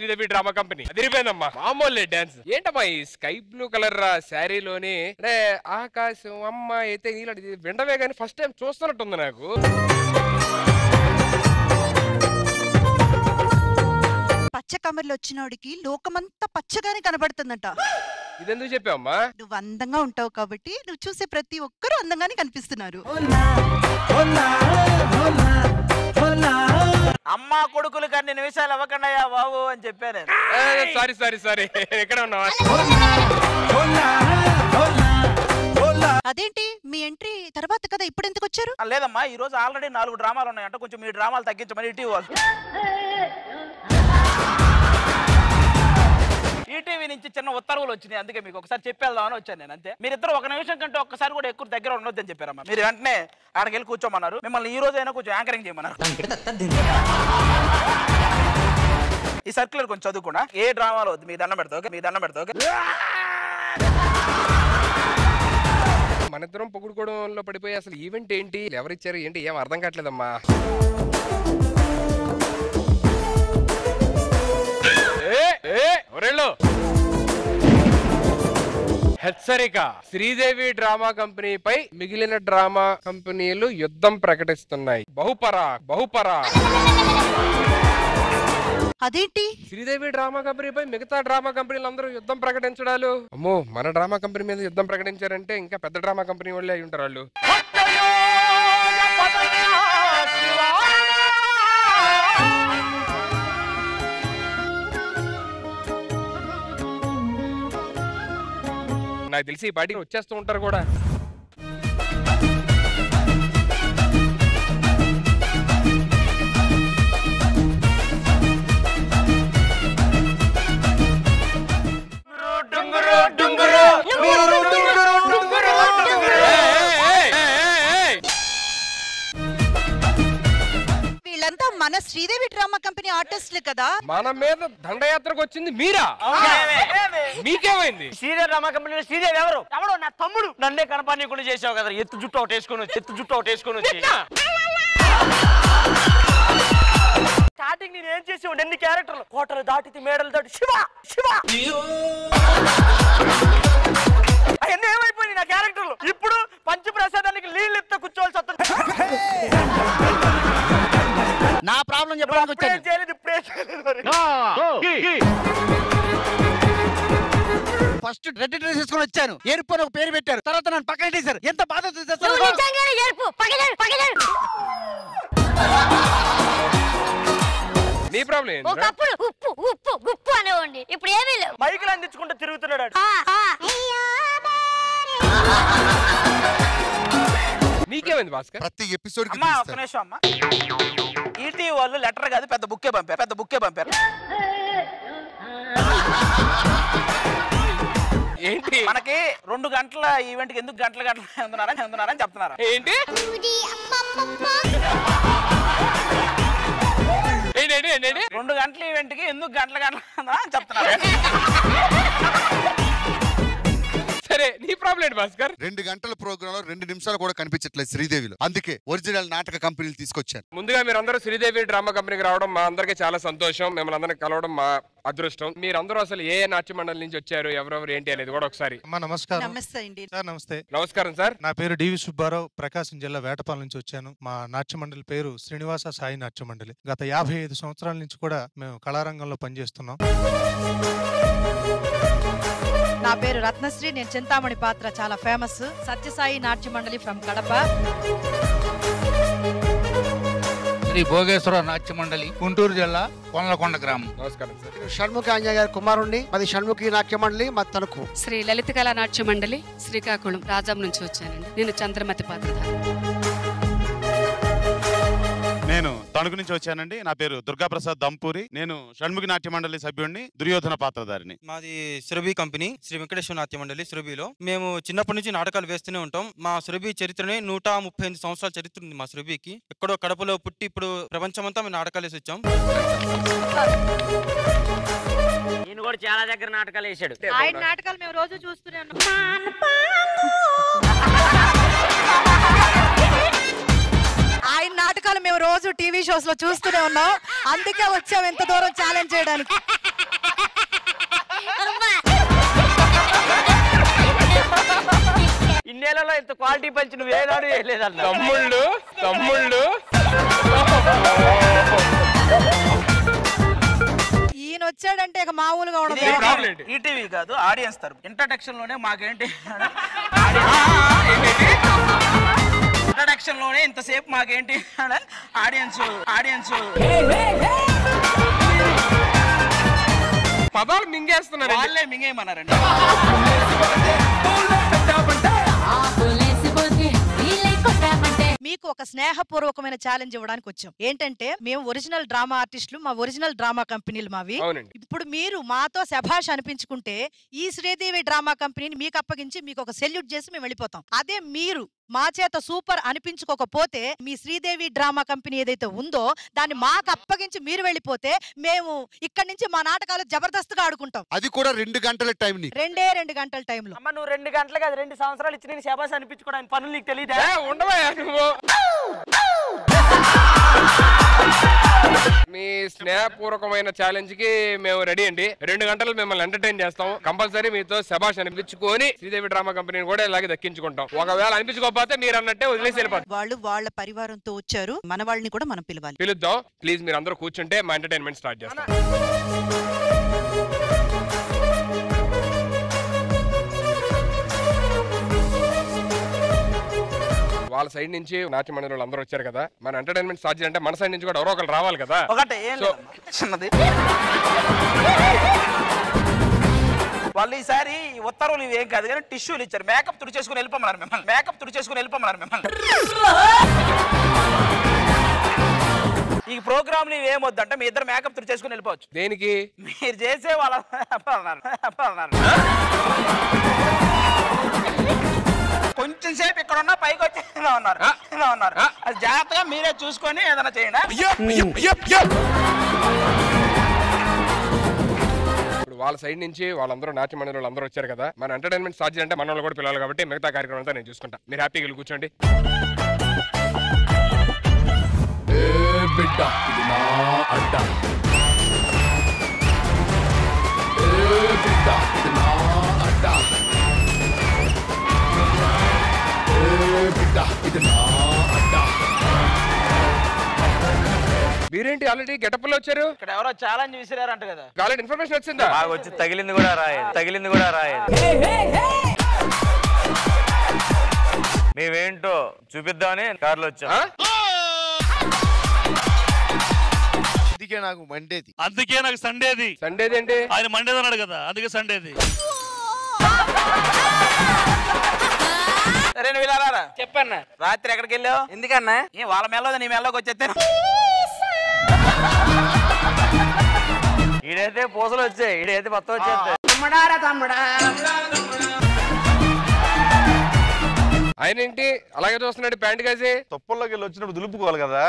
Sridevi drama company అదిరిపోయిందమ్మా. మామూలు dance ఏంటమ్మా ఈ స్కై బ్లూ కలర్ శారీలోని ఆకాశం అమ్మ అయితే నీలాంటి విండవే గానీ ఫస్ట్ టైం చూస్తున్నట్టుంది నాకు. పచ్చ కమర్లు వచ్చినోడికి లోకమంతా పచ్చగానే కనబడుతుందంట. ఇదెందుకు చెప్పావమ్మా? నువ్వు అందంగా ఉంటావు కాబట్టి నువ్వు చూసే ప్రతి ఒక్కరూ అందంగానే కనిపిస్తున్నారు. అమ్మా కొడుకులు కానీ నిమిషాలు అవ్వకుండా బాబు అని చెప్పాను. సారీ సారీ సారీ ఎక్కడ ఉన్నావా? అదేంటి మీ ఎంట్రీ తర్వాత కదా ఇప్పుడు ఎందుకు వచ్చారు? లేదమ్మా ఈ రోజు ఆల్రెడీ 4 డ్రామాలు ఉన్నాయంట, కొంచెం మీ డ్రామాలు తగ్గించమని ఈటీవీ నుంచి చిన్న ఉత్తర్వులు వచ్చినాయి, అందుకే మీకు ఒకసారి చెప్పేద్దామని వచ్చాను నేను. అంతే, మీరిద్దరు 1 నిమిషం కంటే ఒక్కసారి కూడా ఎక్కువ దగ్గర ఉండొద్దని చెప్పారమ్మా. మీరు వెంటనే ఆడికి వెళ్ళి కూర్చోమన్నారు. మిమ్మల్ని ఈ రోజు అయినా కొంచెం యాంకరింగ్ చేయమన్నారు. ఈ సర్క్యులర్ కొంచెం చదువుకున్నా. ఏ డ్రామాలో వద్దు, మీ దండం పెడతా ఓకే, మీ దండం పెడతా ఓకే. మన ఇద్దరం పొగుడుకోవడంలో పడిపోయి అసలు ఈవెంట్ ఏంటి, ఎవరిచ్చారు ఏంటి ఏం అర్థం కావట్లేదమ్మా. హెచ్చరిక, శ్రీదేవి డ్రామా కంపెనీపై మిగిలిన డ్రామా కంపెనీలు యుద్ధం ప్రకటిస్తున్నాయి. బహుపరా అదేంటి శ్రీదేవి డ్రామా కంపెనీపై మిగతా డ్రామా కంపెనీలు అందరూ యుద్ధం ప్రకటించడాలు? అమ్మో, మన డ్రామా కంపెనీ మీద యుద్ధం ప్రకటించారంటే ఇంకా పెద్ద డ్రామా కంపెనీ వాళ్ళే అయి ఉంటారు వాళ్ళు. నాకు తెలిసి ఈ పార్టీకి వచ్చేస్తూ ఉంటారు కూడా. వీళ్ళంతా మన శ్రీదేవి డ్రామా కంపెనీ ఆర్టిస్టులు కదా. మన మీద దండయాత్రకు వచ్చింది మీరా? మీకేమైంది? శ్రీదేవి డ్రామా కంపెనీలో శ్రీదేవి ఎవరు? ఎవడో నా తమ్ముడు. నన్నే కనపడనీయకుండా చేసావు కదా. ఎత్తు జుట్టు ఒకటి వేసుకొని వచ్చి స్టార్టింగ్ నేను ఏం చేసేవాడు, ఎన్ని క్యారెక్టర్లు, కోటలు దాటితే మేడలు దాటి శివ అవన్నీ ఏమైపోయింది నా క్యారెక్టర్లు. ఇప్పుడు పంచప్రసాదానికి నీళ్ళు ఎత్త కూర్చోవాల్సి వస్తుంది. నా ప్రాబ్లం చెప్పడానికి వచ్చాను. ఫస్ట్ రెడ్ డ్రెస్ వేసుకొని వచ్చాను, ఎరుపు అని ఒక పేరు పెట్టారు, తర్వాత నన్ను పక్కన పెట్టేశారు. ఎంత బాధ. నీ ప్రాబ్లం ఏంటి? ఒకప్పుడు ఉప్పు అనేవాడి, ఇప్పుడు ఏమీ లేవు. మైకులు అందించుకుంటూ తిరుగుతున్నాడు. నీకేమైంది భాస్కర్? ప్రతి ఎపిసోడ్ అమ్మా ఒక్క నిమిషం అమ్మా. ఈటీ వాళ్ళు లెటర్ కాదు పెద్ద బుక్కే పంపారు. ఏంటి మనకి 2 గంటల ఈవెంట్ కి ఎందుకు గంటలు ఎందున్నారని చెప్తున్నారు. ఏంటి 2 గంటల ఈవెంట్ కి ఎందుకు గంటలు అని చెప్తున్నారు. సరే, నీ ప్రాబ్లం ఏంటి భాస్కర్? 2 గంటల ప్రోగ్రామ్ లో 2 నిమిషాలు కూడా కనిపించట్లేదు శ్రీదేవిలో. అందుకే ఒరిజినల్ నాటక కంపెనీలు తీసుకొచ్చాను. ముందుగా మీరందరూ శ్రీదేవి డ్రామా కంపెనీకి రావడం మా అందరికీ చాలా సంతోషం. మిమ్మల్ని అందరినీ కలవడం మా అదృష్టం. మీరందరూ అసలు ఏ నాట్య మండలి నుంచి వచ్చారు, ఎవరెవరు ఏంటి అనేది కూడా ఒకసారి. నమస్కారం. నమస్తే అండి. నమస్తే. నమస్కారం సార్. నా పేరు డివి సుబ్బారావు, ప్రకాశం జిల్లా వేటపాలెం నుంచి వచ్చాను. మా నాట్య మండలి పేరు శ్రీనివాస సాయి నాట్య మండలి. గత 55 సంవత్సరాల నుంచి కూడా మేము కళారంగంలో పనిచేస్తున్నాం. నా పేరు రత్నశ్రీ, నేను చింతామణి పాత్ర చాలా ఫేమస్. సత్యసాయి నాట్య మండలి ఫ్రమ్ కడప. శ్రీ భోగేశ్వర నాట్య మండలి, గుంటూరు జిల్లా కొనలకొండ గ్రామం. నమస్కారం సార్. షణ్ముఖ ఆంజనేయ గారి కుమారుణ్ణి, మాది షణ్ముఖి నాట్య మండలి, మా తణుకు. శ్రీ లలిత కళా నాట్య మండలి, శ్రీకాకుళం రాజాం నుంచి వచ్చానండి. నేను చంద్రమతి పాత్రధారి. నేను తణుకు నుంచి వచ్చానండి. నా పేరు దుర్గాప్రసాద్ దంపూరి. నేను షణ్ముఖి నాట్య మండలి సభ్యుడిని, దుర్యోధన పాత్రధారిని. మాది సురభి కంపెనీ, శ్రీ వెంకటేశ్వర నాట్య మండలి సురభిలో. మేము చిన్నప్పటి నుంచి నాటకాలు వేస్తూనే ఉంటాం. మా సురభి చరిత్రనే 138 సంవత్సరాల చరిత్ర ఉంది మా సురభికి. ఎక్కడో కడపలో పుట్టి ఇప్పుడు ప్రపంచమంతా మేము నాటకాలు వేసి వచ్చాం. నేను కూడా చాలా దగ్గర నాటకాలు వేసాడు. ఆయన నాటకాలు మేము రోజు చూస్తూనే ఉన్నాం. ఆయన నాటకాలు మేము రోజు టీవీ షోస్ లో చూస్తూనే ఉన్నాం. అందుకే వచ్చాం ఎంత దూరం ఛాలెంజ్ చేయడానికి. ఇన్నేళ్లలో ఇంత క్వాలిటీ పంచి నువ్వు ఏనాడు వేయలేదన్న. తమ్ముళ్ళు ఈయన వచ్చాడంటే ఇక మామూలుగా ఉండదు. ఈటీవీ కాదు, ఆడియన్స్ తరపు. ఇంట్రడక్షన్ లోనే మాకేంటి ఇంట్రడక్షన్ లోనే ఇంతసేపు మాకేంటి ఆడియన్స్ పదాలు మింగేస్తున్నారు. వాళ్ళే మింగేయమన్నారండి. మీకు ఒక స్నేహపూర్వకమైన ఛాలెంజ్ ఇవ్వడానికి వచ్చాం. ఏంటంటే మేము ఒరిజినల్ డ్రామా ఆర్టిస్టులు, మా ఒరిజినల్ డ్రామా కంపెనీలు మావి. ఇప్పుడు మీరు మాతో శభాష్ అనిపించుకుంటే ఈ శ్రీదేవి డ్రామా కంపెనీని మీకు అప్పగించి మీకు ఒక సెల్యూట్ చేసి మేము వెళ్ళిపోతాం. అదే మీరు మా చేత సూపర్ అనిపించుకోకపోతే మీ శ్రీదేవి డ్రామా కంపెనీ ఏదైతే ఉందో దాన్ని మాకు అప్పగించి మీరు వెళ్ళిపోతే మేము ఇక్కడి నుంచి మా నాటకాలు జబర్దస్త్గా ఆడుకుంటాం. అది కూడా 2 గంటల టైం. 2 గంటల టైంలో. అమ్మ నువ్వు 2 గంటలు కాదు 2 సంవత్సరాలు ఇచ్చి నేను శబాష్ అనిపించుకోవడానికి పనులు నీకు తెలియదా? ఉండవా నువ్వు? మీ స్నేహపూర్వకమైన ఛాలెంజ్ కి మేము రెడీ అండి. 2 గంటలు మిమ్మల్ని ఎంటర్టైన్ చేస్తాం. కంపల్సరీ మీతో శబాష్ అనిపించుకొని శ్రీదేవి డ్రామా కంపెనీని కూడా ఇలాగే దక్కించుకుంటాం. ఒకవేళ అనిపించుకోకపోతే మీరు అన్నట్టే వదిలేసి వెళ్ళిపోతాం. వాళ్ళు వాళ్ళ పరివారంతో వచ్చారు, మన వాళ్ళని కూడా మనం పిలవాలి. పిలుద్దాం. ప్లీజ్ మీరు అందరూ కూర్చుంటే మా ఎంటర్టైన్మెంట్ స్టార్ట్ చేస్తాం. వాళ్ళ సైడ్ నుంచి నాట్య మండలి అందరూ వచ్చారు కదా, మన ఎంటర్టైన్మెంట్ స్టార్ట్ చేయాలంటే మన సైడ్ నుంచి కూడా ఎవరో ఒకరు రావాలి కదా. చిన్నది వాళ్ళు ఈసారి ఉత్తర్వులు ఇవేం కాదు కానీ టిష్యూలు ఇచ్చారు. మేకప్ తుడిచేసుకుని వెళ్ళిపోమన్నారు మిమ్మల్ని. ఈ ప్రోగ్రామ్ ఇవేమొద్దంటే మీ ఇద్దరు మేకప్ తుడిచేసుకుని వెళ్ళిపోవచ్చు. దేనికి? మీరు చేసే వాళ్ళ కొంచెం సేపు ఇక్కడ ఉన్నా పైకి వచ్చి ఇలా ఉన్నారు. అది జాగ్రత్తగా మీరే చూసుకొని ఏదైనా చేయండి. ఇప్పుడు వాళ్ళ సైడ్ నుంచి వాళ్ళందరూ నాట్య మండలి అందరూ వచ్చారు కదా, మన ఎంటర్టైన్మెంట్ స్టార్ట్ చేయాలంటే మన వాళ్ళు కూడా పిల్లలు కాబట్టి మిగతా కార్యక్రమం అంతా నేను చూసుకుంటా. మీరు హ్యాపీగా వెళ్ళి కూర్చోండి. మీరేంటి ఆల్రెడీ గెటప్ లో వచ్చారు? ఇక్కడ ఎవరో ఛాలెంజ్ విసిరారంట కదా. ఆల్రెడీ ఇన్ఫర్మేషన్ వచ్చిందా? వచ్చి తగిలింది కూడా రాయేది. మేమేంటో చూపిద్దామని కార్లో వచ్చాం. అందుకే నాకు మండేది. అందుకే నాకు సండేది. సండేది ఏంటి? ఆయన మండేది అన్నాడు కదా, అందుకే సండేది. సరే నువ్వు ఇలా చెప్పన్నా. రాత్రి ఎక్కడికి వెళ్ళావు? ఎందుకన్నా? వాళ్ళ మెల్లో నీ మెల్లోకి వచ్చేస్తాను. ఈడైతే పూసలు వచ్చాయి, ఈడైతే మొత్తం వచ్చేస్తాయి. ఆయన ఏంటి అలాగే చూస్తున్నాడు ప్యాంట్ కాసి? తొప్పల్లోకి వెళ్ళి వచ్చినప్పుడు దులుపుకోవాలి కదా.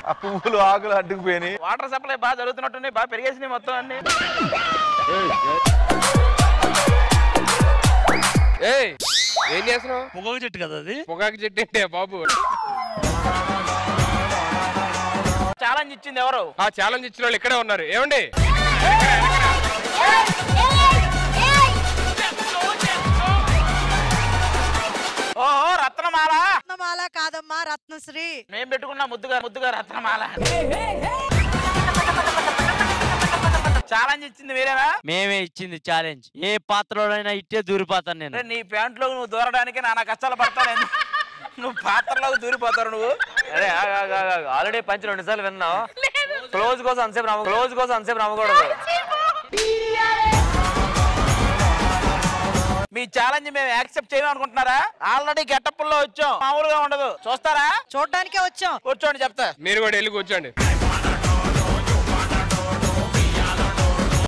ఆ పువ్వులు ఆకులు అడ్డుకుపోయినాయి. వాటర్ సప్లై బాగా జరుగుతున్నట్టున్నాయి, బాగా పెరిగేసినాయి మొత్తం అన్ని. ఏం చేస్తున్నావు? పొగాకు చెట్టు కదా అది. పొగాకు చెట్టు ఏంటి బాబు? ఛాలెంజ్ ఇచ్చింది ఎవరు? ఆ ఛాలెంజ్ ఇచ్చిన వాళ్ళు ఇక్కడే ఉన్నారు. ఏమండి? ఓహో రత్నమాల. రత్నమాల కాదమ్మా, రత్నశ్రీ. మేము పెట్టుకున్న ముద్దుగా రత్నమాల. ఛాలెంజ్ ఇచ్చింది మీరేనా? మేమే ఇచ్చింది ఛాలెంజ్. ఏ పాత్రలోనైనా ఇట్టే దూరిపోతాను నేను. నీ ప్యాంట్లో నువ్వు దూరడానికి నానా కష్టాలు పడతాను. నువ్వు పాత్రలోకి దూరిపోతారు నువ్వు. అరే ఆల్రెడీ పంచి 2 సార్లు విన్నావు. క్లోజ్ కోసం అంతసేపు నమ్మకూడదు. మీ ఛాలెంజ్ మేము యాక్సెప్ట్ చేయమనుకుంటున్నారా? ఆల్రెడీ గెటప్ లో వచ్చాం, మామూలుగా ఉండదు. చూస్తారా? చూడడానికే వచ్చాం. కూర్చోండి చెప్తా. మీరు కూడా వెళ్ళి కూర్చోండి.